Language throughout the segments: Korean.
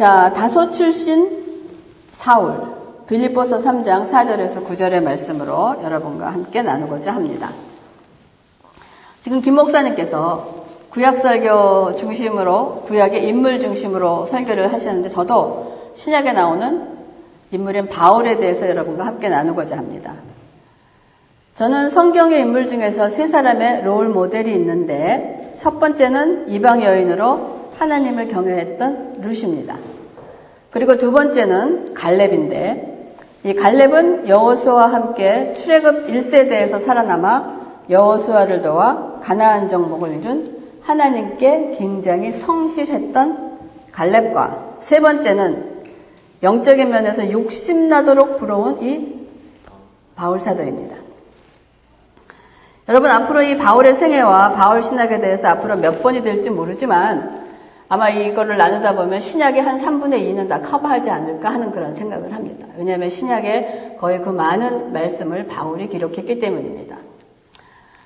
자, 다소 출신 사울, 빌립보서 3장 4절에서 9절의 말씀으로 여러분과 함께 나누고자 합니다. 지금 김 목사님께서 구약설교 중심으로, 구약의 인물 중심으로 설교를 하셨는데, 저도 신약에 나오는 인물인 바울에 대해서 여러분과 함께 나누고자 합니다. 저는 성경의 인물 중에서 세 사람의 롤 모델이 있는데, 첫 번째는 이방 여인으로 하나님을 경외했던 룻입니다. 그리고 두 번째는 갈렙인데, 이 갈렙은 여호수아와 함께 출애굽 1세대에서 살아남아 여호수아를 도와 가나안 정복을 이룬 하나님께 굉장히 성실했던 갈렙과, 세 번째는 영적인 면에서 욕심나도록 부러운 이 바울 사도입니다. 여러분, 앞으로 이 바울의 생애와 바울 신학에 대해서 앞으로 몇 번이 될지 모르지만 아마 이거를 나누다 보면 신약의 한 3분의 2는 다 커버하지 않을까 하는 그런 생각을 합니다. 왜냐하면 신약에 거의 그 많은 말씀을 바울이 기록했기 때문입니다.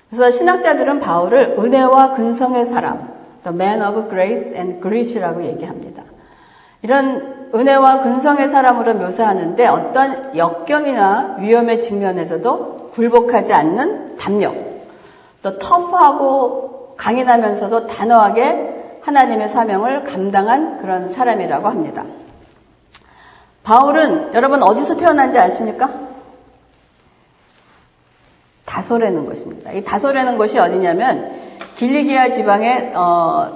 그래서 신학자들은 바울을 은혜와 근성의 사람, The Man of Grace and Grit이라고 얘기합니다. 이런 은혜와 근성의 사람으로 묘사하는데 어떤 역경이나 위험의 직면에서도 굴복하지 않는 담력, 또 터프하고 강인하면서도 단호하게 하나님의 사명을 감당한 그런 사람이라고 합니다. 바울은 여러분 어디서 태어난지 아십니까? 다소라는 것입니다. 이 다소라는 것이 어디냐면 길리기아 지방의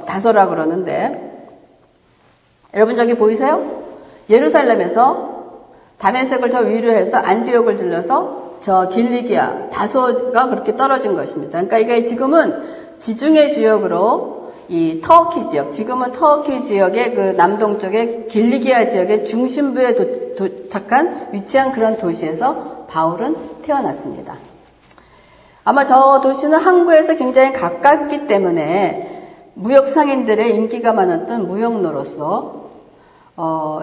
다소라고 그러는데, 여러분 저기 보이세요? 예루살렘에서 다메섹을 저 위로 해서 안디옥을 들러서 저 길리기아 다소가 그렇게 떨어진 것입니다. 그러니까 이게 지금은 지중해 지역으로 이 터키 지역, 지금은 터키 지역의 그 남동쪽의 길리기아 지역의 중심부에 도착한 위치한 그런 도시에서 바울은 태어났습니다. 아마 저 도시는 항구에서 굉장히 가깝기 때문에 무역 상인들의 인기가 많았던 무역로로서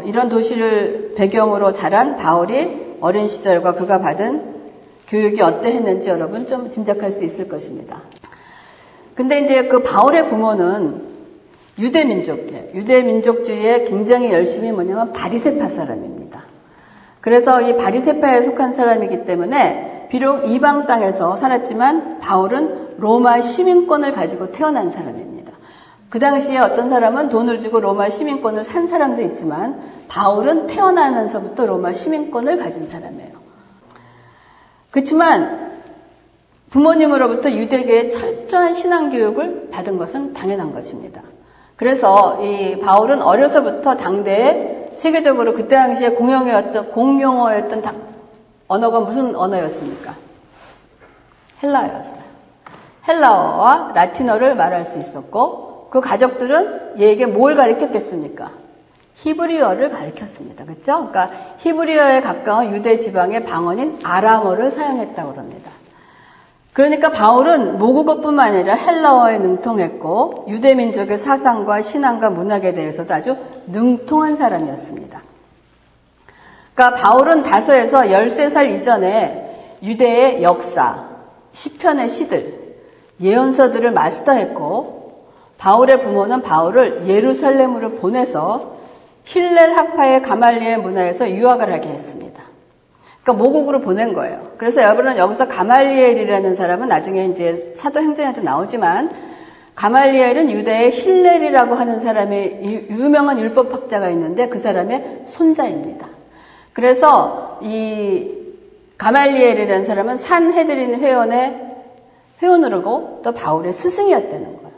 이런 도시를 배경으로 자란 바울이 어린 시절과 그가 받은 교육이 어떠했는지 여러분 좀 짐작할 수 있을 것입니다. 근데 이제 그 바울의 부모는 유대민족주의에 굉장히 열심히 뭐냐면 바리새파 사람입니다. 그래서 이 바리새파에 속한 사람이기 때문에 비록 이방 땅에서 살았지만 바울은 로마 시민권을 가지고 태어난 사람입니다. 그 당시에 어떤 사람은 돈을 주고 로마 시민권을 산 사람도 있지만 바울은 태어나면서부터 로마 시민권을 가진 사람이에요. 그렇지만 부모님으로부터 유대교의 철저한 신앙교육을 받은 것은 당연한 것입니다. 그래서 이 바울은 어려서부터 당대에 세계적으로 그때 당시에 공용어였던 언어가 무슨 언어였습니까? 헬라어였어요. 헬라어와 라틴어를 말할 수 있었고, 그 가족들은 얘에게 뭘 가르쳤겠습니까? 히브리어를 가르쳤습니다. 그렇죠? 그러니까 히브리어에 가까운 유대 지방의 방언인 아람어를 사용했다고 합니다. 그러니까 바울은 모국어뿐만 아니라 헬라어에 능통했고 유대민족의 사상과 신앙과 문학에 대해서도 아주 능통한 사람이었습니다. 그러니까 바울은 다소에서 13살 이전에 유대의 역사, 시편의 시들, 예언서들을 마스터했고, 바울의 부모는 바울을 예루살렘으로 보내서 힐렐 학파의 가말리엘 문화에서 유학을 하게 했습니다. 그러니까 모국으로 보낸 거예요. 그래서 여러분은 여기서 가말리엘이라는 사람은 나중에 이제 사도행전에도 나오지만, 가말리엘은 유대의 힐렐이라고 하는 사람의 유명한 율법학자가 있는데 그 사람의 손자입니다. 그래서 이 가말리엘이라는 사람은 산헤드린 회원의 회원으로고 또 바울의 스승이었다는 거예요.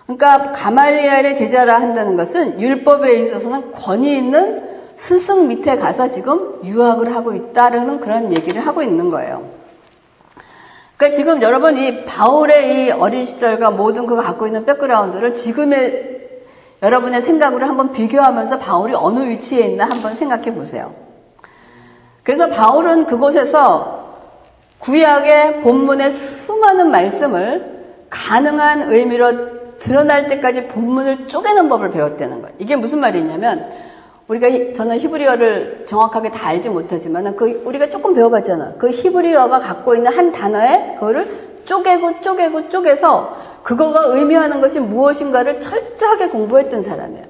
그러니까 가말리엘의 제자라 한다는 것은 율법에 있어서는 권위 있는 스승 밑에 가서 지금 유학을 하고 있다는 그런 얘기를 하고 있는 거예요. 그러니까 지금 여러분 이 바울의 이 어린 시절과 모든 그가 갖고 있는 백그라운드를 지금의 여러분의 생각으로 한번 비교하면서 바울이 어느 위치에 있나 한번 생각해 보세요. 그래서 바울은 그곳에서 구약의 본문의 수많은 말씀을 가능한 의미로 드러날 때까지 본문을 쪼개는 법을 배웠다는 거예요. 이게 무슨 말이냐면, 저는 히브리어를 정확하게 다 알지 못하지만 우리가 조금 배워봤잖아. 그 히브리어가 갖고 있는 한 단어에 그거를 쪼개서 그거가 의미하는 것이 무엇인가를 철저하게 공부했던 사람이에요.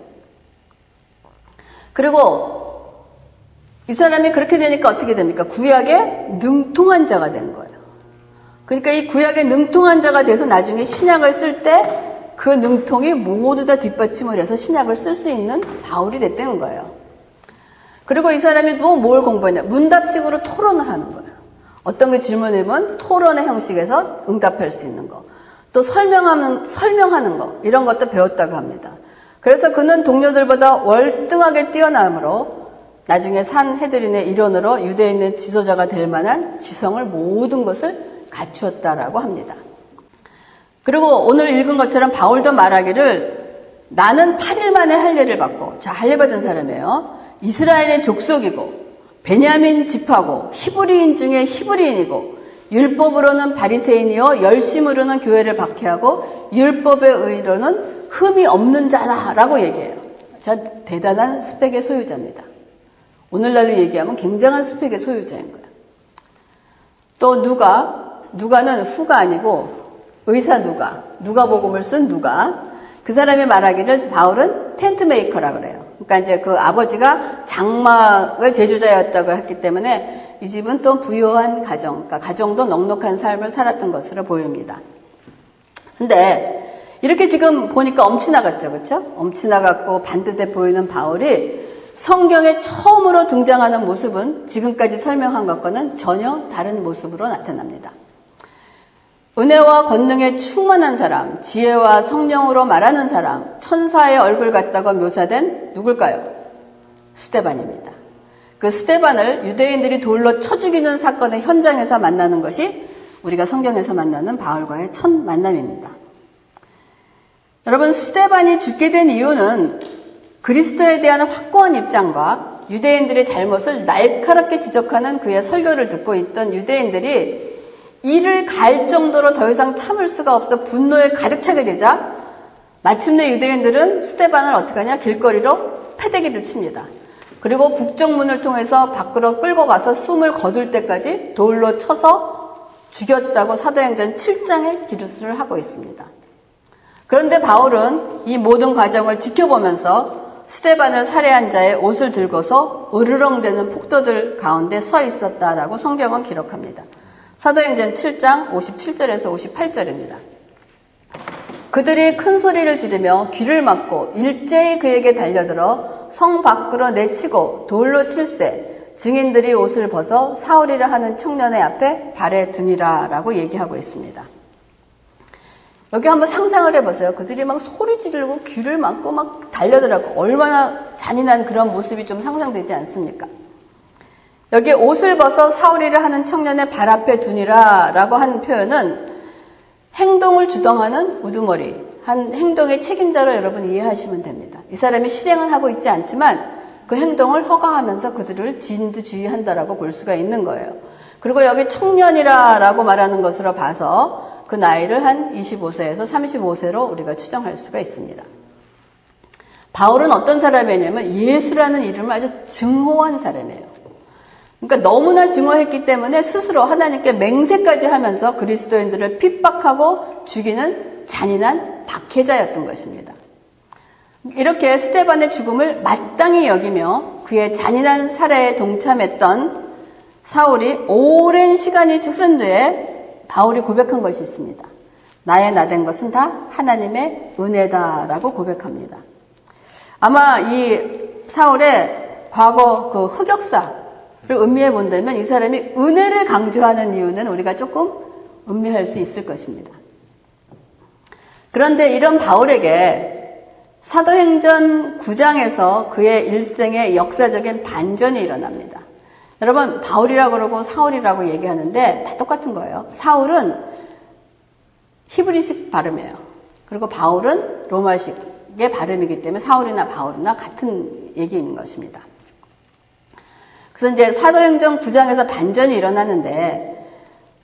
그리고 이 사람이 그렇게 되니까 어떻게 됩니까? 구약에 능통한 자가 된 거예요. 그러니까 이 구약에 능통한 자가 돼서 나중에 신약을 쓸 때 그 능통이 모두 다 뒷받침을 해서 신약을 쓸 수 있는 바울이 됐다는 거예요. 그리고 이 사람이 또 뭘 공부했냐? 문답식으로 토론을 하는 거예요. 어떤 게 질문이면 토론의 형식에서 응답할 수 있는 거. 또 설명하는 거. 이런 것도 배웠다고 합니다. 그래서 그는 동료들보다 월등하게 뛰어남으로 나중에 산헤드린의 일원으로 유대인의 지도자가 될 만한 지성을 모든 것을 갖추었다라고 합니다. 그리고 오늘 읽은 것처럼 바울도 말하기를 나는 8일 만에 할례를 받고, 자, 할례 받은 사람이에요. 이스라엘의 족속이고 베냐민 지파고 히브리인 중에 히브리인이고 율법으로는 바리새인이요 열심으로는 교회를 박해하고 율법의 의로는 흠이 없는 자라라고 얘기해요. 자, 대단한 스펙의 소유자입니다. 오늘날로 얘기하면 굉장한 스펙의 소유자인 거예요. 또 누가는 후가 아니고 의사 누가복음을 쓴 누가. 그 사람이 말하기를 바울은 텐트 메이커라 그래요. 그러니까 이제 그 아버지가 장막의 제주자였다고 했기 때문에 이 집은 또 부유한 가정, 그러니까 가정도 넉넉한 삶을 살았던 것으로 보입니다. 근데 이렇게 지금 보니까 엄치나갔죠, 그렇죠? 엄치나갔고 반듯해 보이는 바울이 성경에 처음으로 등장하는 모습은 지금까지 설명한 것과는 전혀 다른 모습으로 나타납니다. 은혜와 권능에 충만한 사람, 지혜와 성령으로 말하는 사람, 천사의 얼굴 같다고 묘사된 누굴까요? 스데반입니다. 그 스데반을 유대인들이 돌로 쳐 죽이는 사건의 현장에서 만나는 것이 우리가 성경에서 만나는 바울과의 첫 만남입니다. 여러분, 스데반이 죽게 된 이유는 그리스도에 대한 확고한 입장과 유대인들의 잘못을 날카롭게 지적하는 그의 설교를 듣고 있던 유대인들이 이를 갈 정도로 더 이상 참을 수가 없어 분노에 가득 차게 되자 마침내 유대인들은 스데반을 어떻게 하냐? 길거리로 패대기를 칩니다. 그리고 북쪽문을 통해서 밖으로 끌고 가서 숨을 거둘 때까지 돌로 쳐서 죽였다고 사도행전 7장에 기술을 하고 있습니다. 그런데 바울은 이 모든 과정을 지켜보면서 스데반을 살해한 자의 옷을 들고서 으르렁대는 폭도들 가운데 서 있었다라고 성경은 기록합니다. 사도행전 7장 57절에서 58절입니다. 그들이 큰 소리를 지르며 귀를 막고 일제히 그에게 달려들어 성 밖으로 내치고 돌로 칠세 증인들이 옷을 벗어 사울이라 하는 청년의 앞에 발에 두니라 라고 얘기하고 있습니다. 여기 한번 상상을 해보세요. 그들이 막 소리 지르고 귀를 막고 막 달려들고 얼마나 잔인한 그런 모습이 좀 상상되지 않습니까? 여기 옷을 벗어 사울이라 하는 청년의 발 앞에 두니라 라고 하는 표현은 행동을 주동하는 우두머리, 한 행동의 책임자로 여러분 이해하시면 됩니다. 이 사람이 실행은 하고 있지 않지만 그 행동을 허가하면서 그들을 진두지휘한다라고 볼 수가 있는 거예요. 그리고 여기 청년이라고 말하는 것으로 봐서 그 나이를 한 25세에서 35세로 우리가 추정할 수가 있습니다. 바울은 어떤 사람이냐면 예수라는 이름을 아주 증오한 사람이에요. 그러니까 너무나 증오했기 때문에 스스로 하나님께 맹세까지 하면서 그리스도인들을 핍박하고 죽이는 잔인한 박해자였던 것입니다. 이렇게 스데반의 죽음을 마땅히 여기며 그의 잔인한 살해에 동참했던 사울이 오랜 시간이 흐른 뒤에 바울이 고백한 것이 있습니다. 나의 나된 것은 다 하나님의 은혜다라고 고백합니다. 아마 이 사울의 과거 그 흑역사 를 음미해 본다면 이 사람이 은혜를 강조하는 이유는 우리가 조금 음미할 수 있을 것입니다. 그런데 이런 바울에게 사도행전 9장에서 그의 일생의 역사적인 반전이 일어납니다. 여러분, 바울이라고 그러고 사울이라고 얘기하는데 다 똑같은 거예요. 사울은 히브리식 발음이에요. 그리고 바울은 로마식의 발음이기 때문에 사울이나 바울이나 같은 얘기인 것입니다. 그래서 이제 사도행전 9장에서 반전이 일어나는데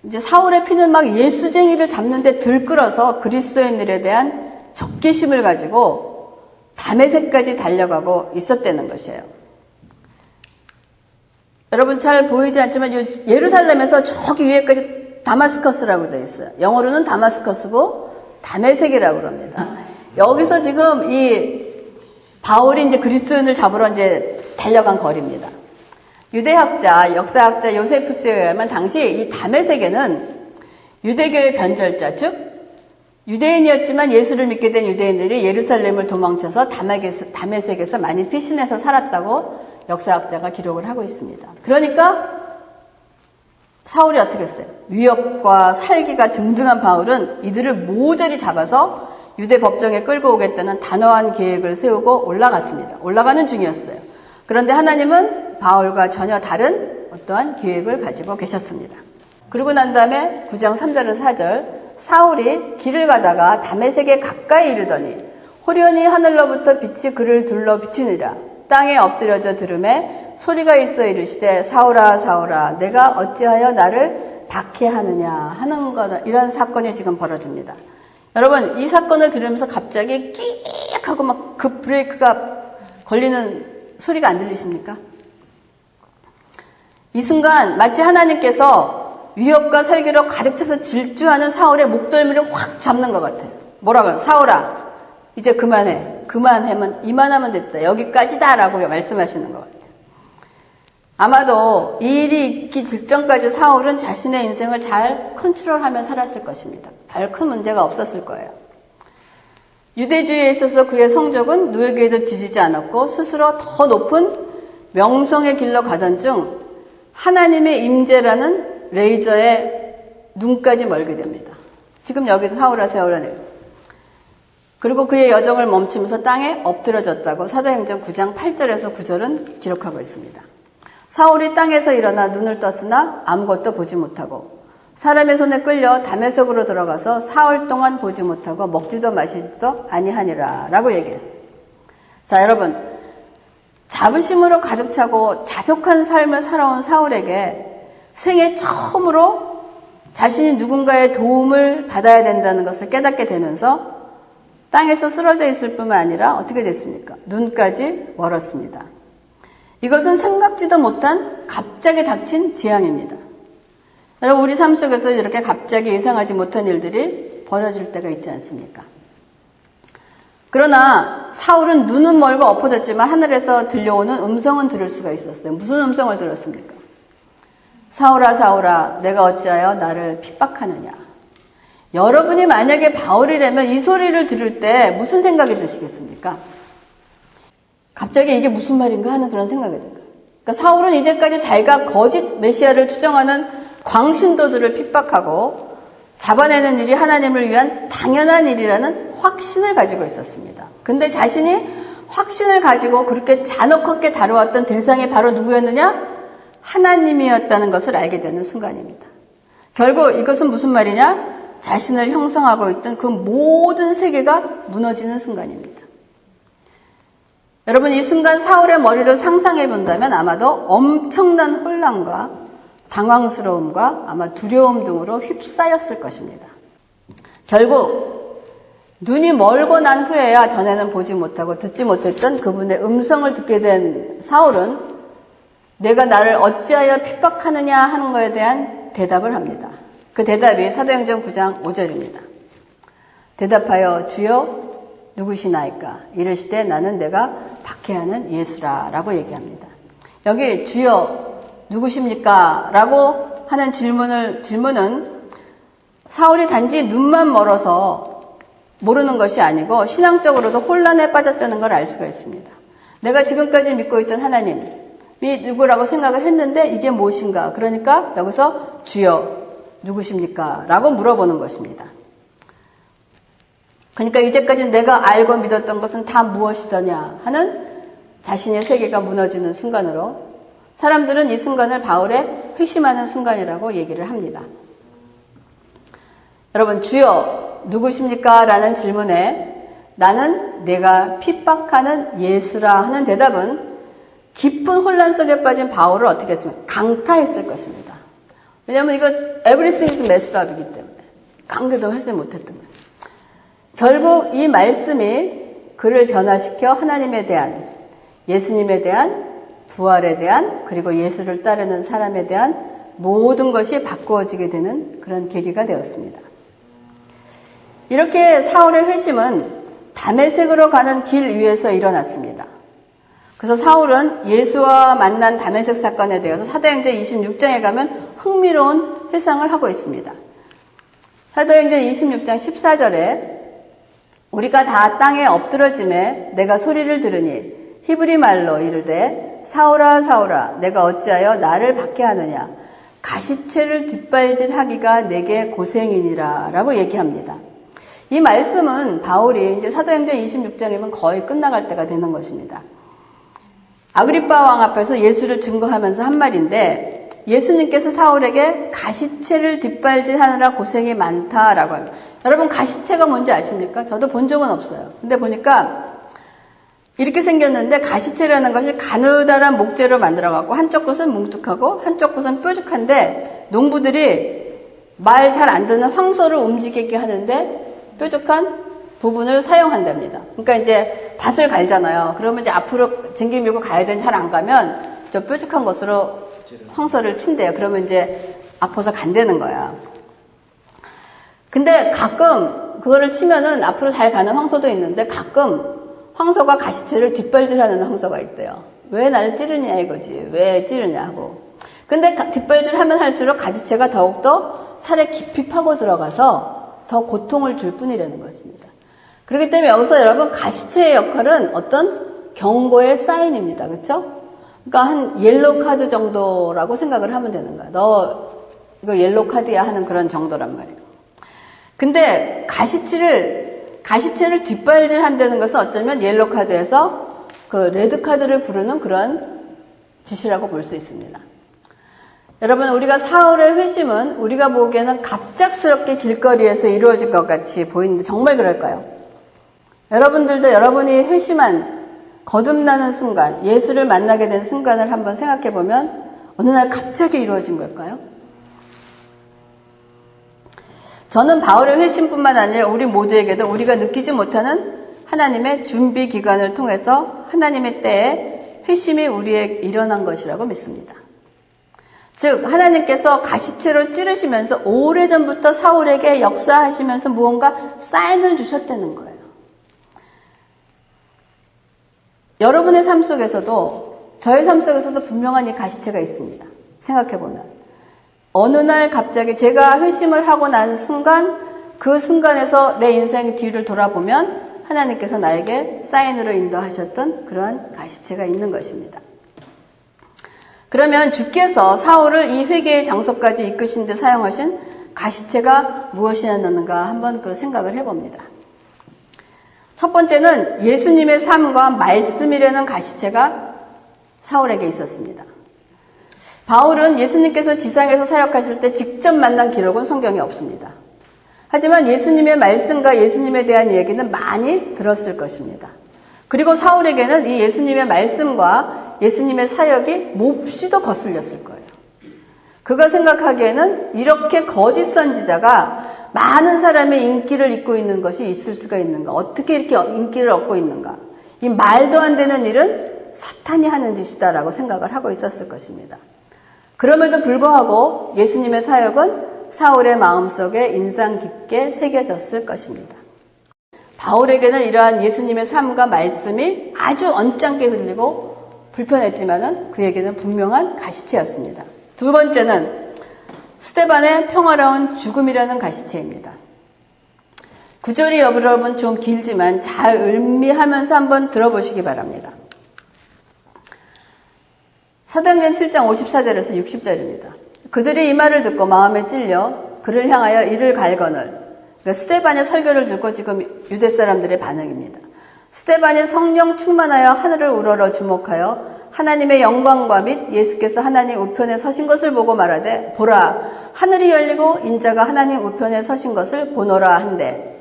이제 사울의 피는 막 예수쟁이를 잡는데 들끓어서 그리스도인들에 대한 적개심을 가지고 다메섹까지 달려가고 있었다는 것이에요. 여러분 잘 보이지 않지만 예루살렘에서 저기 위에까지 다마스커스라고 되어 있어요. 영어로는 다마스커스고 다메섹이라고 합니다. 여기서 지금 이 바울이 이제 그리스도인을 잡으러 이제 달려간 거리입니다. 유대학자, 역사학자 요세푸스에 의하면 당시 이 다메섹에는 유대교의 변절자, 즉 유대인이었지만 예수를 믿게 된 유대인들이 예루살렘을 도망쳐서 다메섹에서 많이 피신해서 살았다고 역사학자가 기록을 하고 있습니다. 그러니까 사울이 어떻게 했어요? 위협과 살기가 등등한 바울은 이들을 모조리 잡아서 유대 법정에 끌고 오겠다는 단호한 계획을 세우고 올라가는 중이었어요. 그런데 하나님은 바울과 전혀 다른 어떠한 계획을 가지고 계셨습니다. 그러고 난 다음에 9장 3절에서 4절, 사울이 길을 가다가 다메섹에 가까이 이르더니 호련히 하늘로부터 빛이 그를 둘러 비치니라. 땅에 엎드려져 들음에 소리가 있어 이르시되 사울아 사울아 내가 어찌하여 나를 박해하느냐 하는 거다. 이런 사건이 지금 벌어집니다. 여러분, 이 사건을 들으면서 갑자기 끼익 하고 막 급 브레이크가 걸리는 소리가 안 들리십니까? 이 순간 마치 하나님께서 위협과 살기로 가득 차서 질주하는 사울의 목덜미를 확 잡는 것 같아요. 뭐라고요? 사울아, 이제 그만해. 그만하면 이만하면 됐다. 여기까지다 라고 말씀하시는 것 같아요. 아마도 이 일이 있기 직전까지 사울은 자신의 인생을 잘 컨트롤하며 살았을 것입니다. 별 큰 문제가 없었을 거예요. 유대주의에 있어서 그의 성적은 누구에게도 뒤지지 않았고 스스로 더 높은 명성의 길로 가던 중 하나님의 임재라는 레이저에 눈까지 멀게 됩니다. 지금 여기서 사울아 세우라네요. 그리고 그의 여정을 멈추면서 땅에 엎드려졌다고 사도행전 9장 8절에서 9절은 기록하고 있습니다. 사울이 땅에서 일어나 눈을 떴으나 아무것도 보지 못하고 사람의 손에 끌려 다메섹으로 들어가서 사흘 동안 보지 못하고 먹지도 마시지도 아니하니라 라고 얘기했어요. 자, 여러분, 자부심으로 가득 차고 자족한 삶을 살아온 사울에게 생애 처음으로 자신이 누군가의 도움을 받아야 된다는 것을 깨닫게 되면서 땅에서 쓰러져 있을 뿐만 아니라 어떻게 됐습니까? 눈까지 멀었습니다. 이것은 생각지도 못한 갑자기 닥친 재앙입니다. 여러분, 우리 삶 속에서 이렇게 갑자기 예상하지 못한 일들이 벌어질 때가 있지 않습니까? 그러나 사울은 눈은 멀고 엎어졌지만 하늘에서 들려오는 음성은 들을 수가 있었어요. 무슨 음성을 들었습니까? 사울아 사울아 내가 어찌하여 나를 핍박하느냐. 여러분이 만약에 바울이라면 이 소리를 들을 때 무슨 생각이 드시겠습니까? 갑자기 이게 무슨 말인가 하는 그런 생각이 들어요. 그러니까 사울은 이제까지 자기가 거짓 메시아를 추정하는 광신도들을 핍박하고 잡아내는 일이 하나님을 위한 당연한 일이라는 확신을 가지고 있었습니다. 근데 자신이 확신을 가지고 그렇게 잔혹하게 다루었던 대상이 바로 누구였느냐? 하나님이었다는 것을 알게 되는 순간입니다. 결국 이것은 무슨 말이냐? 자신을 형성하고 있던 그 모든 세계가 무너지는 순간입니다. 여러분, 이 순간 사울의 머리를 상상해 본다면 아마도 엄청난 혼란과 당황스러움과 아마 두려움 등으로 휩싸였을 것입니다. 결국 눈이 멀고 난 후에야 전에는 보지 못하고 듣지 못했던 그분의 음성을 듣게 된 사울은 내가 나를 어찌하여 핍박하느냐 하는 것에 대한 대답을 합니다. 그 대답이 사도행전 9장 5절입니다. 대답하여 주여 누구시나이까? 이르시되 나는 내가 박해하는 예수라 라고 얘기합니다. 여기 주여 누구십니까? 라고 하는 질문은 사울이 단지 눈만 멀어서 모르는 것이 아니고 신앙적으로도 혼란에 빠졌다는 걸 알 수가 있습니다. 내가 지금까지 믿고 있던 하나님이 누구라고 생각을 했는데 이게 무엇인가? 그러니까 여기서 주여 누구십니까? 라고 물어보는 것입니다. 그러니까 이제까지 내가 알고 믿었던 것은 다 무엇이더냐 하는 자신의 세계가 무너지는 순간으로 사람들은 이 순간을 바울의 회심하는 순간이라고 얘기를 합니다. 여러분, 주여 누구십니까? 라는 질문에 나는 내가 핍박하는 예수라 하는 대답은 깊은 혼란 속에 빠진 바울을 어떻게 했습니까? 강타했을 것입니다. 왜냐하면 이거 everything is messed up이기 때문에 깡그도 하지 못했던 거예요. 결국 이 말씀이 그를 변화시켜 하나님에 대한, 예수님에 대한, 부활에 대한, 그리고 예수를 따르는 사람에 대한 모든 것이 바꾸어지게 되는 그런 계기가 되었습니다. 이렇게 사울의 회심은 다메섹으로 가는 길 위에서 일어났습니다. 그래서 사울은 예수와 만난 다메섹 사건에 대해서 사도행전 26장에 가면 흥미로운 회상을 하고 있습니다. 사도행전 26장 14절에 우리가 다 땅에 엎드러짐에 내가 소리를 들으니 히브리 말로 이르되 사울아 사울아 내가 어찌하여 나를 박해하느냐 가시체를 뒷발질하기가 내게 고생이니라 라고 얘기합니다. 이 말씀은 바울이 이제 사도행전 26장이면 거의 끝나갈 때가 되는 것입니다. 아그리빠 왕 앞에서 예수를 증거하면서 한 말인데 예수님께서 사울에게 가시체를 뒷발질하느라 고생이 많다라고 합니다. 여러분 가시체가 뭔지 아십니까? 저도 본 적은 없어요. 근데 보니까 이렇게 생겼는데 가시체라는 것이 가느다란 목재로 만들어갖고 한쪽 끝은 뭉툭하고 한쪽 끝은 뾰족한데 농부들이 말 잘 안 듣는 황소를 움직이게 하는데 뾰족한 부분을 사용한답니다. 그러니까 이제 밭을 갈잖아요. 그러면 이제 앞으로 징기 밀고 가야 되는 잘 안 가면 저 뾰족한 것으로 황소를 친대요. 그러면 이제 아파서 간다는 거야. 근데 가끔 그거를 치면은 앞으로 잘 가는 황소도 있는데 가끔 황소가 가시체를 뒷발질하는 황소가 있대요. 왜 나를 찌르냐 이거지. 왜 찌르냐 하고. 근데 뒷발질하면 할수록 가시체가 더욱더 살에 깊이 파고 들어가서 더 고통을 줄 뿐이라는 것입니다. 그렇기 때문에 여기서 여러분 가시체의 역할은 어떤 경고의 사인입니다. 그렇죠? 그러니까 한 옐로우 카드 정도라고 생각을 하면 되는 거야. 너 이거 옐로우 카드야 하는 그런 정도란 말이에요. 근데 가시체를 뒷발질 한다는 것은 어쩌면 옐로우 카드에서 그 레드 카드를 부르는 그런 짓이라고 볼 수 있습니다. 여러분 우리가 사울의 회심은 우리가 보기에는 갑작스럽게 길거리에서 이루어질 것 같이 보이는데 정말 그럴까요? 여러분들도 여러분이 회심한 거듭나는 순간, 예수를 만나게 된 순간을 한번 생각해 보면 어느 날 갑자기 이루어진 걸까요? 저는 바울의 회심뿐만 아니라 우리 모두에게도 우리가 느끼지 못하는 하나님의 준비 기간을 통해서 하나님의 때에 회심이 우리에게 일어난 것이라고 믿습니다. 즉 하나님께서 가시체로 찌르시면서 오래전부터 사울에게 역사하시면서 무언가 사인을 주셨다는 거예요. 여러분의 삶 속에서도 저의 삶 속에서도 분명한 이 가시체가 있습니다. 생각해보면 어느 날 갑자기 제가 회심을 하고 난 순간 그 순간에서 내 인생 뒤를 돌아보면 하나님께서 나에게 사인으로 인도하셨던 그러한 가시체가 있는 것입니다. 그러면 주께서 사울을 이 회개의 장소까지 이끄신 데 사용하신 가시체가 무엇이었는가 한번 그 생각을 해봅니다. 첫 번째는 예수님의 삶과 말씀이라는 가시체가 사울에게 있었습니다. 바울은 예수님께서 지상에서 사역하실 때 직접 만난 기록은 성경에 없습니다. 하지만 예수님의 말씀과 예수님에 대한 얘기는 많이 들었을 것입니다. 그리고 사울에게는 이 예수님의 말씀과 예수님의 사역이 몹시도 거슬렸을 거예요. 그가 생각하기에는 이렇게 거짓 선지자가 많은 사람의 인기를 잊고 있는 것이 있을 수가 있는가? 어떻게 이렇게 인기를 얻고 있는가? 이 말도 안 되는 일은 사탄이 하는 짓이다라고 생각을 하고 있었을 것입니다. 그럼에도 불구하고 예수님의 사역은 사울의 마음속에 인상 깊게 새겨졌을 것입니다. 바울에게는 이러한 예수님의 삶과 말씀이 아주 언짢게 들리고 불편했지만은 그에게는 분명한 가시체였습니다. 두 번째는 스데반의 평화로운 죽음이라는 가시체입니다. 구절이 여러분 좀 길지만 잘 음미하면서 한번 들어보시기 바랍니다. 사도행전 7장 54절에서 60절입니다. 그들이 이 말을 듣고 마음에 찔려 그를 향하여 이를 갈거늘. 스데반의 설교를 듣고 지금 유대 사람들의 반응입니다. 스데반이 성령 충만하여 하늘을 우러러 주목하여 하나님의 영광과 및 예수께서 하나님 우편에 서신 것을 보고 말하되 보라 하늘이 열리고 인자가 하나님 우편에 서신 것을 보노라 한대.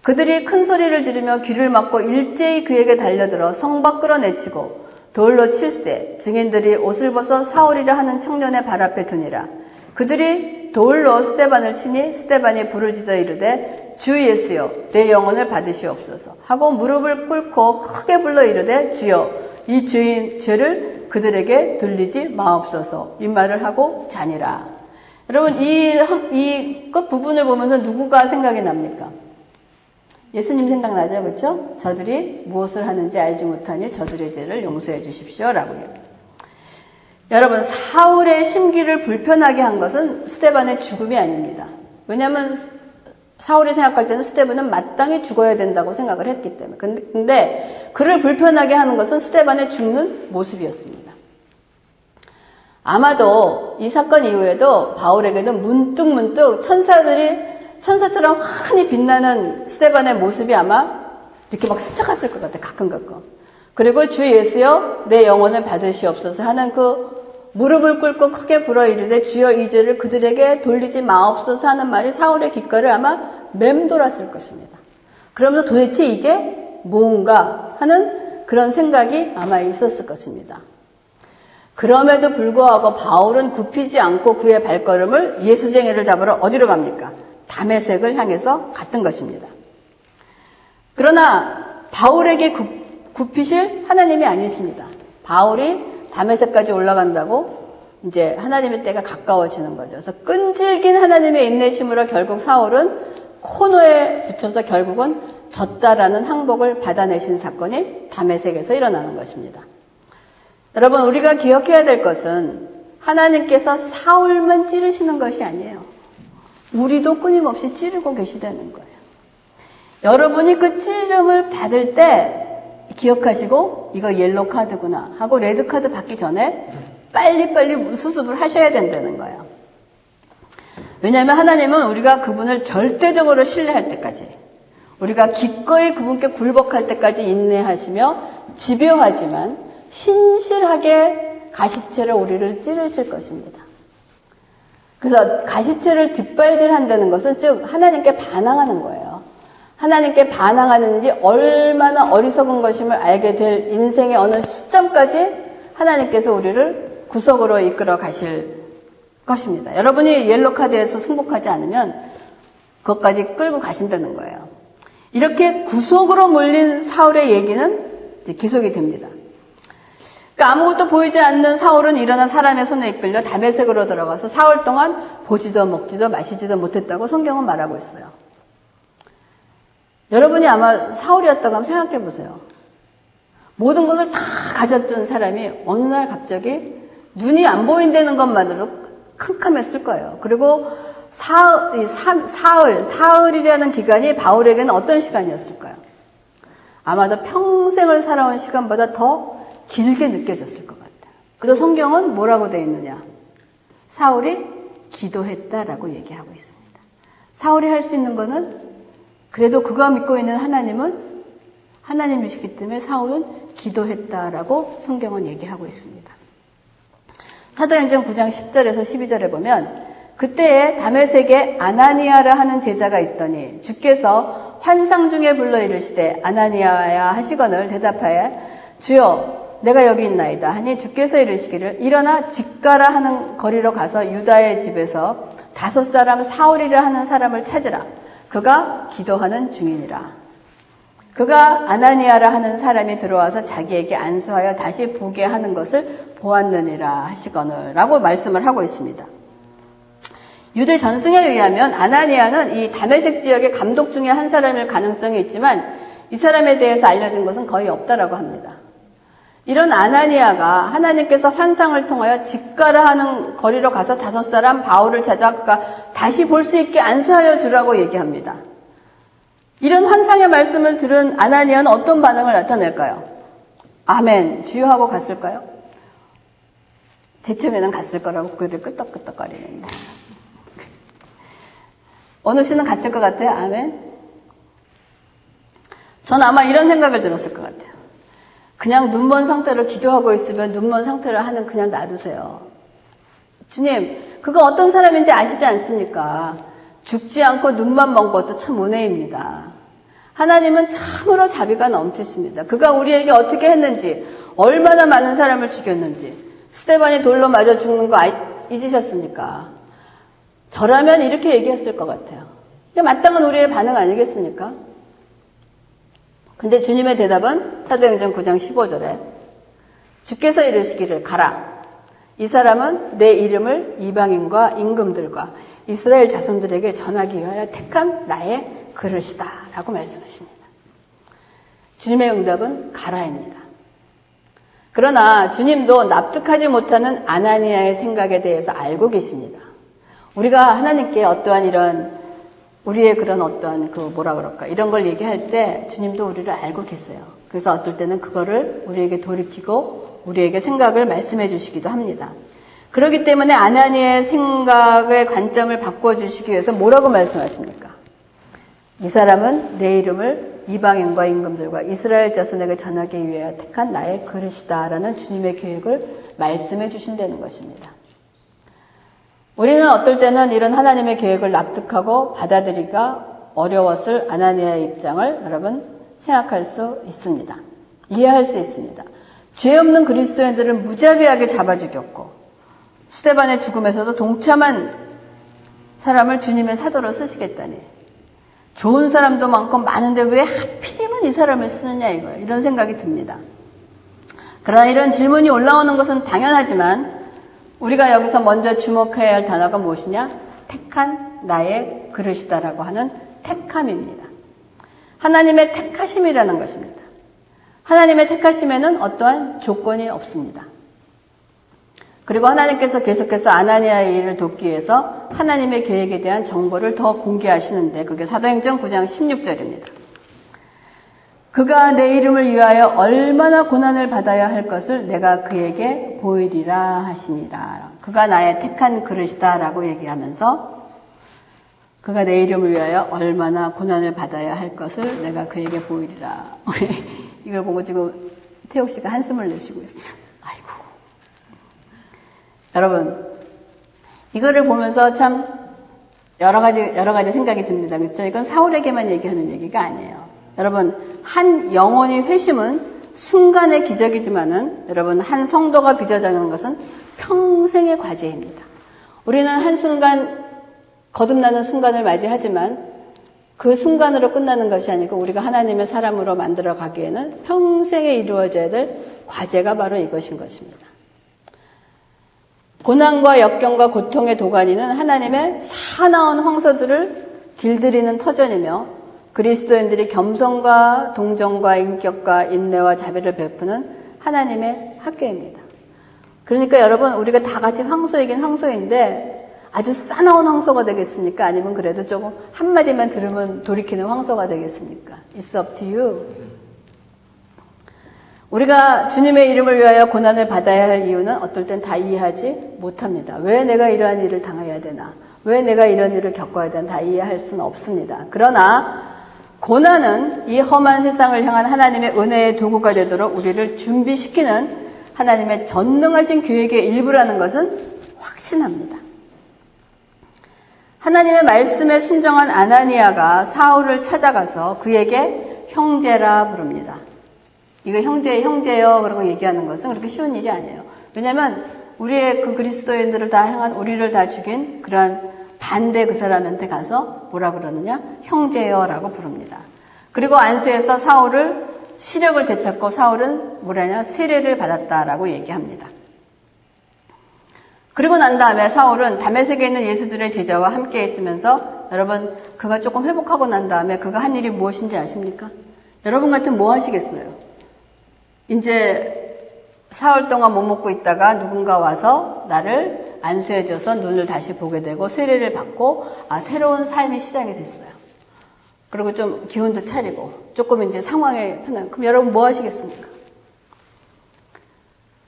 그들이 큰 소리를 지르며 귀를 막고 일제히 그에게 달려들어 성 밖으로 내치고 돌로 칠세 증인들이 옷을 벗어 사울이라 하는 청년의 발 앞에 두니라. 그들이 돌로 스데반을 치니 스데반이 부르짖어 이르되 주 예수여 내 영혼을 받으시옵소서 하고 무릎을 꿇고 크게 불러 이르되 주여 이 죄를 그들에게 돌리지 마옵소서 이 말을 하고 자니라. 여러분 이 끝 부분을 보면서 누구가 생각이 납니까? 예수님 생각나죠? 그렇죠? 저들이 무엇을 하는지 알지 못하니 저들의 죄를 용서해 주십시오. 라고요. 여러분, 사울의 심기를 불편하게 한 것은 스데반의 죽음이 아닙니다. 왜냐하면 사울이 생각할 때는 스데반은 마땅히 죽어야 된다고 생각을 했기 때문에. 근데 그를 불편하게 하는 것은 스데반의 죽는 모습이었습니다. 아마도 이 사건 이후에도 바울에게는 문득문득 천사처럼 환히 빛나는 스데반의 모습이 아마 이렇게 막 스쳐갔을 것 같아요. 가끔. 그리고 주 예수여 내 영혼을 받으시옵소서 하는 그 무릎을 꿇고 크게 불어 이르되 주여 이 죄를 그들에게 돌리지 마옵소서 하는 말이 사울의 귓가를 아마 맴돌았을 것입니다. 그러면서 도대체 이게 뭔가 하는 그런 생각이 아마 있었을 것입니다. 그럼에도 불구하고 바울은 굽히지 않고 그의 발걸음을 예수쟁이를 잡으러 어디로 갑니까? 다메섹을 향해서 갔던 것입니다. 그러나 바울에게 굽히실 하나님이 아니십니다. 바울이 다메섹까지 올라간다고 이제 하나님의 때가 가까워지는 거죠. 그래서 끈질긴 하나님의 인내심으로 결국 사울은 코너에 붙여서 결국은 졌다라는 항복을 받아내신 사건이 다메섹에서 일어나는 것입니다. 여러분, 우리가 기억해야 될 것은 하나님께서 사울만 찌르시는 것이 아니에요. 우리도 끊임없이 찌르고 계시다는 거예요. 여러분이 그 찌름을 받을 때 기억하시고 이거 옐로 카드구나 하고 레드 카드 받기 전에 빨리빨리 수습을 하셔야 된다는 거예요. 왜냐하면 하나님은 우리가 그분을 절대적으로 신뢰할 때까지, 우리가 기꺼이 그분께 굴복할 때까지 인내하시며 집요하지만 신실하게 가시채로 우리를 찌르실 것입니다. 그래서 가시채를 뒷발질한다는 것은 즉 하나님께 반항하는 거예요. 하나님께 반항하는지 얼마나 어리석은 것임을 알게 될 인생의 어느 시점까지 하나님께서 우리를 구속으로 이끌어 가실 것입니다. 여러분이 옐로카드에서 승복하지 않으면 그것까지 끌고 가신다는 거예요. 이렇게 구속으로 몰린 사울의 얘기는 이제 계속이 됩니다. 그러니까 아무것도 보이지 않는 사울은 일어나 사람의 손에 이끌려 다메섹으로 들어가서 4월 동안 보지도 먹지도 마시지도 못했다고 성경은 말하고 있어요. 여러분이 아마 사울이었다고 한번 생각해 보세요. 모든 것을 다 가졌던 사람이 어느 날 갑자기 눈이 안 보인다는 것만으로 캄캄했을 거예요. 그리고 사흘이라는 기간이 바울에게는 어떤 시간이었을까요? 아마도 평생을 살아온 시간보다 더 길게 느껴졌을 것 같아요. 그래서 성경은 뭐라고 되어 있느냐? 사울이 기도했다라고 얘기하고 있습니다. 사울이 할 수 있는 거는 그래도 그가 믿고 있는 하나님은 하나님이시기 때문에 사울은 기도했다라고 성경은 얘기하고 있습니다. 사도행전 9장 10절에서 12절에 보면 그때에 다메섹에 아나니아라 하는 제자가 있더니 주께서 환상 중에 불러 이르시되 아나니아야 하시거늘 대답하여 주여 내가 여기 있나이다 하니 주께서 이르시기를 일어나 직가라 하는 거리로 가서 유다의 집에서 5사람 사울이라 하는 사람을 찾으라. 그가 기도하는 중이니라. 그가 아나니아라 하는 사람이 들어와서 자기에게 안수하여 다시 보게 하는 것을 보았느니라 하시거늘 라고 말씀을 하고 있습니다. 유대 전승에 의하면 아나니아는 이 다메섹 지역의 감독 중에 한 사람일 가능성이 있지만 이 사람에 대해서 알려진 것은 거의 없다라고 합니다. 이런 아나니아가 하나님께서 환상을 통하여 직가라 하는 거리로 가서 5사람 바울을 찾아 그가 다시 볼 수 있게 안수하여 주라고 얘기합니다. 이런 환상의 말씀을 들은 아나니아는 어떤 반응을 나타낼까요? 아멘, 주여 하고 갔을까요? 제 청에는 갔을 거라고 고개를 끄덕끄덕거리는데 어느 씨는 갔을 것 같아요? 아멘? 전 아마 이런 생각을 들었을 것 같아요. 그냥 눈먼 상태로 기도하고 있으면 눈먼 상태로 하는 그냥 놔두세요. 주님, 그가 어떤 사람인지 아시지 않습니까? 죽지 않고 눈만 먼 것도 참 은혜입니다. 하나님은 참으로 자비가 넘치십니다. 그가 우리에게 어떻게 했는지, 얼마나 많은 사람을 죽였는지, 스데반이 돌로 맞아 죽는 거 잊으셨습니까? 저라면 이렇게 얘기했을 것 같아요. 이게 마땅한 우리의 반응 아니겠습니까? 근데 주님의 대답은 사도행전 9장 15절에 주께서 이르시기를 가라. 이 사람은 내 이름을 이방인과 임금들과 이스라엘 자손들에게 전하기 위하여 택한 나의 그릇이다 라고 말씀하십니다. 주님의 응답은 가라입니다. 그러나 주님도 납득하지 못하는 아나니아의 생각에 대해서 알고 계십니다. 우리가 하나님께 어떠한 이런 우리의 그런 어떠한 이런 걸 얘기할 때 주님도 우리를 알고 계세요. 그래서 어떨 때는 그거를 우리에게 돌이키고 우리에게 생각을 말씀해 주시기도 합니다. 그렇기 때문에 아나니아의 생각의 관점을 바꿔주시기 위해서 뭐라고 말씀하십니까? 이 사람은 내 이름을 이방인과 임금들과 이스라엘 자손에게 전하기 위하여 택한 나의 그릇이다 라는 주님의 계획을 말씀해 주신다는 것입니다. 우리는 어떨 때는 이런 하나님의 계획을 납득하고 받아들이기가 어려웠을 아나니아의 입장을 여러분 생각할 수 있습니다. 이해할 수 있습니다. 죄 없는 그리스도인들을 무자비하게 잡아 죽였고 스데반의 죽음에서도 동참한 사람을 주님의 사도로 쓰시겠다니 좋은 사람도 많고 많은데 왜 하필이면 이 사람을 쓰느냐 이거예요. 이런 생각이 듭니다. 그러나 이런 질문이 올라오는 것은 당연하지만 우리가 여기서 먼저 주목해야 할 단어가 무엇이냐? 택한 나의 그릇이다라고 하는 택함입니다. 하나님의 택하심이라는 것입니다. 하나님의 택하심에는 어떠한 조건이 없습니다. 그리고 하나님께서 계속해서 아나니아의 일을 돕기 위해서 하나님의 계획에 대한 정보를 더 공개하시는데 그게 사도행전 9장 16절입니다. 그가 내 이름을 위하여 얼마나 고난을 받아야 할 것을 내가 그에게 보이리라 하시니라. 그가 나의 택한 그릇이다 라고 얘기하면서 그가 내 이름을 위하여 얼마나 고난을 받아야 할 것을 내가 그에게 보이리라. 이걸 보고 지금 태옥 씨가 한숨을 내쉬고 있어요. 아이고. 여러분, 이거를 보면서 참 여러 가지 생각이 듭니다. 그렇죠? 이건 사울에게만 얘기하는 얘기가 아니에요. 여러분, 한 영혼의 회심은 순간의 기적이지만은 여러분, 한 성도가 빚어지는 것은 평생의 과제입니다. 우리는 한순간 거듭나는 순간을 맞이하지만 그 순간으로 끝나는 것이 아니고 우리가 하나님의 사람으로 만들어 가기에는 평생에 이루어져야 될 과제가 바로 이것인 것입니다. 고난과 역경과 고통의 도가니는 하나님의 사나운 황소들을 길들이는 터전이며 그리스도인들이 겸손과 동정과 인격과 인내와 자비를 베푸는 하나님의 학교입니다. 그러니까 여러분 우리가 다 같이 황소이긴 황소인데 아주 싸나운 황소가 되겠습니까? 아니면 그래도 조금 한마디만 들으면 돌이키는 황소가 되겠습니까? It's up to you. 우리가 주님의 이름을 위하여 고난을 받아야 할 이유는 어떨 땐 다 이해하지 못합니다. 왜 내가 이러한 일을 당해야 되나? 왜 내가 이런 일을 겪어야 되나? 다 이해할 수는 없습니다. 그러나 고난은 이 험한 세상을 향한 하나님의 은혜의 도구가 되도록 우리를 준비시키는 하나님의 전능하신 계획의 일부라는 것은 확신합니다. 하나님의 말씀에 순종한 아나니아가 사울을 찾아가서 그에게 형제라 부릅니다. 이거 형제요 그러고 얘기하는 것은 그렇게 쉬운 일이 아니에요. 왜냐하면 우리의 그 그리스도인들을 다 향한 우리를 다 죽인 그러한 반대 그 사람한테 가서 뭐라 그러느냐? 형제여라고 부릅니다. 그리고 안수에서 사울을 시력을 되찾고 사울은 뭐라냐? 세례를 받았다라고 얘기합니다. 그리고 난 다음에 사울은 다메섹에 있는 예수들의 제자와 함께 있으면서 여러분 그가 조금 회복하고 난 다음에 그가 한 일이 무엇인지 아십니까? 여러분 같으면 뭐 하시겠어요? 이제 사흘 동안 못 먹고 있다가 누군가 와서 나를 안수해줘서 눈을 다시 보게 되고 세례를 받고 새로운 삶이 시작이 됐어요. 그리고 좀 기운도 차리고 조금 이제 상황에 편한. 그럼 여러분 뭐 하시겠습니까?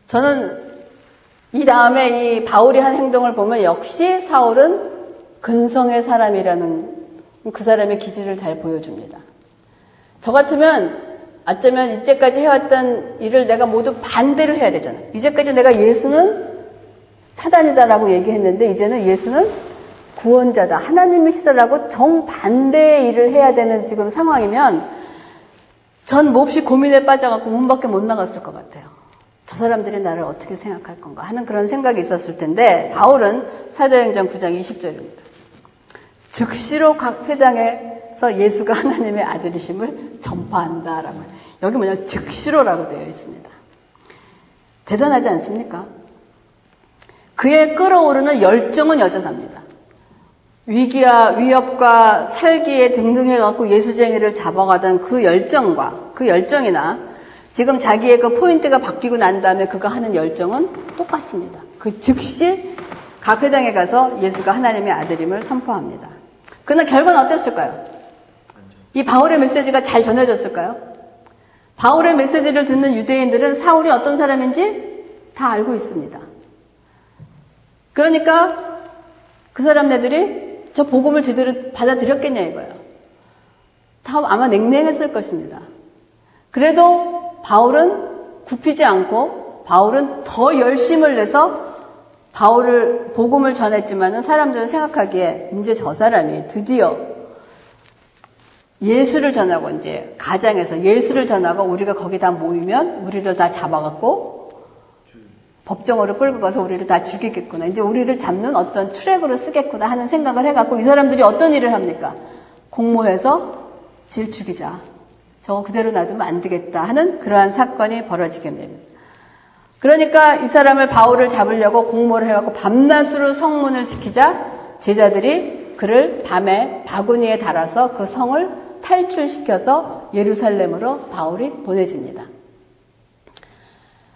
저는 이 다음에 이 바울이 한 행동을 보면 역시 사울은 근성의 사람이라는 그 사람의 기질을 잘 보여줍니다. 저 같으면 어쩌면 이제까지 해왔던 일을 내가 모두 반대로 해야 되잖아요. 이제까지 내가 예수는 사단이다라고 얘기했는데 이제는 예수는 구원자다. 하나님이시다라고 정반대의 일을 해야 되는 지금 상황이면 전 몹시 고민에 빠져갖고 문 밖에 못 나갔을 것 같아요. 저 사람들이 나를 어떻게 생각할 건가 하는 그런 생각이 있었을 텐데 바울은 사도행전 9장 20절입니다. 즉시로 각 회당에서 예수가 하나님의 아들이심을 전파한다라고. 여기 뭐냐? 즉시로라고 되어 있습니다. 대단하지 않습니까? 그의 끓어오르는 열정은 여전합니다. 위기와 위협과 살기에 등등해갖고 예수쟁이를 잡아가던 그 열정과 그 열정이나 지금 자기의 그 포인트가 바뀌고 난 다음에 그가 하는 열정은 똑같습니다. 그 즉시 각 회당에 가서 예수가 하나님의 아들임을 선포합니다. 그러나 결과는 어땠을까요? 이 바울의 메시지가 잘 전해졌을까요? 바울의 메시지를 듣는 유대인들은 사울이 어떤 사람인지 다 알고 있습니다. 그러니까 그 사람네들이 저 복음을 제대로 받아들였겠냐 이거예요. 다 아마 냉랭했을 것입니다. 그래도 바울은 굽히지 않고 바울은 더 열심을 내서 바울을 복음을 전했지만은 사람들은 생각하기에 이제 저 사람이 드디어 예수를 전하고 이제 가장에서 예수를 전하고 우리가 거기 다 모이면 우리를 다 잡아갖고 법정으로 끌고 가서 우리를 다 죽이겠구나. 이제 우리를 잡는 어떤 트랙으로 쓰겠구나 하는 생각을 해갖고 이 사람들이 어떤 일을 합니까? 공모해서 질 죽이자. 저거 그대로 놔두면 안 되겠다 하는 그러한 사건이 벌어지게 됩니다. 그러니까 이 사람을 바울을 잡으려고 공모를 해갖고 밤낮으로 성문을 지키자 제자들이 그를 밤에 바구니에 달아서 그 성을 탈출시켜서 예루살렘으로 바울이 보내집니다.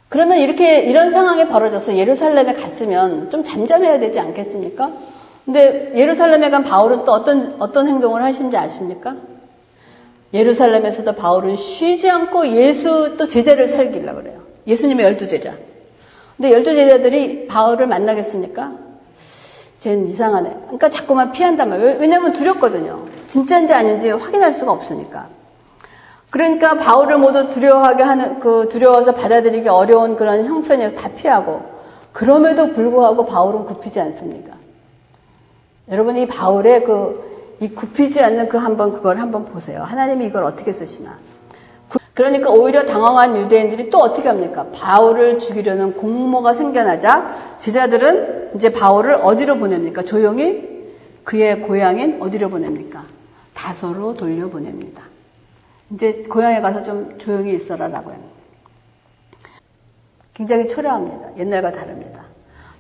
그러면 이런 상황이 벌어져서 예루살렘에 갔으면 좀 잠잠해야 되지 않겠습니까? 근데 예루살렘에 간 바울은 또 어떤 행동을 하신지 아십니까? 예루살렘에서도 바울은 쉬지 않고 예수 또 제자를 살리려고 그래요. 예수님의 12제자. 근데 12제자들이 바울을 만나겠습니까? 쟤는 이상하네. 그러니까 자꾸만 피한단 말이에요. 왜냐면 두렵거든요. 진짜인지 아닌지 확인할 수가 없으니까. 그러니까 바울을 모두 두려워하게 하는, 두려워서 받아들이기 어려운 그런 형편에서 다 피하고, 그럼에도 불구하고 바울은 굽히지 않습니까? 여러분, 이 바울의 이 굽히지 않는 그걸 한번 보세요. 하나님이 이걸 어떻게 쓰시나. 그러니까 오히려 당황한 유대인들이 또 어떻게 합니까? 바울을 죽이려는 공모가 생겨나자 제자들은 이제 바울을 어디로 보냅니까? 조용히 그의 고향인 어디로 보냅니까? 다소로 돌려보냅니다. 이제 고향에 가서 좀 조용히 있어라라고 합니다. 굉장히 초라합니다. 옛날과 다릅니다.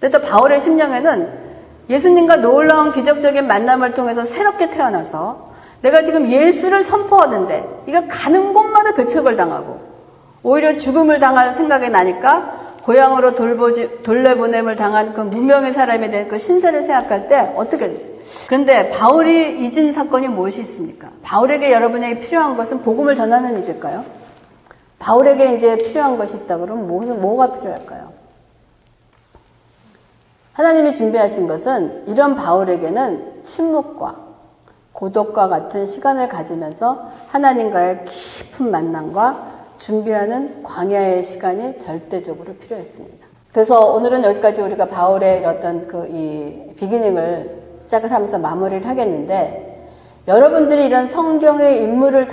근데 또 바울의 심령에는 예수님과 놀라운 기적적인 만남을 통해서 새롭게 태어나서 내가 지금 예수를 선포하는데 이거 가는 곳마다 배척을 당하고 오히려 죽음을 당할 생각이 나니까 고향으로 돌려보냄을 당한 그 무명의 사람에 대한 그 신세를 생각할 때 어떻게 돼요? 그런데 바울이 잊은 사건이 무엇이 있습니까? 바울에게 여러분에게 필요한 것은 복음을 전하는 일일까요? 바울에게 이제 필요한 것이 있다 그러면 뭐가 필요할까요? 하나님이 준비하신 것은 이런 바울에게는 침묵과 고독과 같은 시간을 가지면서 하나님과의 깊은 만남과 준비하는 광야의 시간이 절대적으로 필요했습니다. 그래서 오늘은 여기까지 우리가 바울의 어떤 이 비기닝을 시작을 하면서 마무리를 하겠는데, 여러분들이 이런 성경의 인물을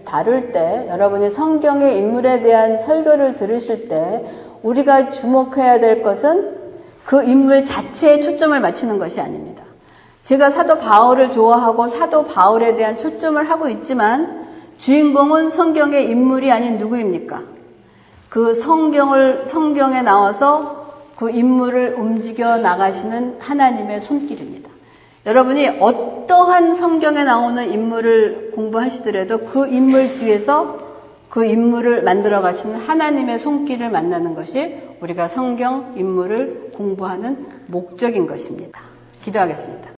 다룰 때, 여러분이 성경의 인물에 대한 설교를 들으실 때 우리가 주목해야 될 것은 그 인물 자체에 초점을 맞추는 것이 아닙니다. 제가 사도 바울을 좋아하고 사도 바울에 대한 초점을 하고 있지만 주인공은 성경의 인물이 아닌 누구입니까? 그 성경에 나와서 그 인물을 움직여 나가시는 하나님의 손길입니다. 여러분이 어떠한 성경에 나오는 인물을 공부하시더라도 그 인물 뒤에서 그 인물을 만들어 가시는 하나님의 손길을 만나는 것이 우리가 성경 인물을 공부하는 목적인 것입니다. 기도하겠습니다.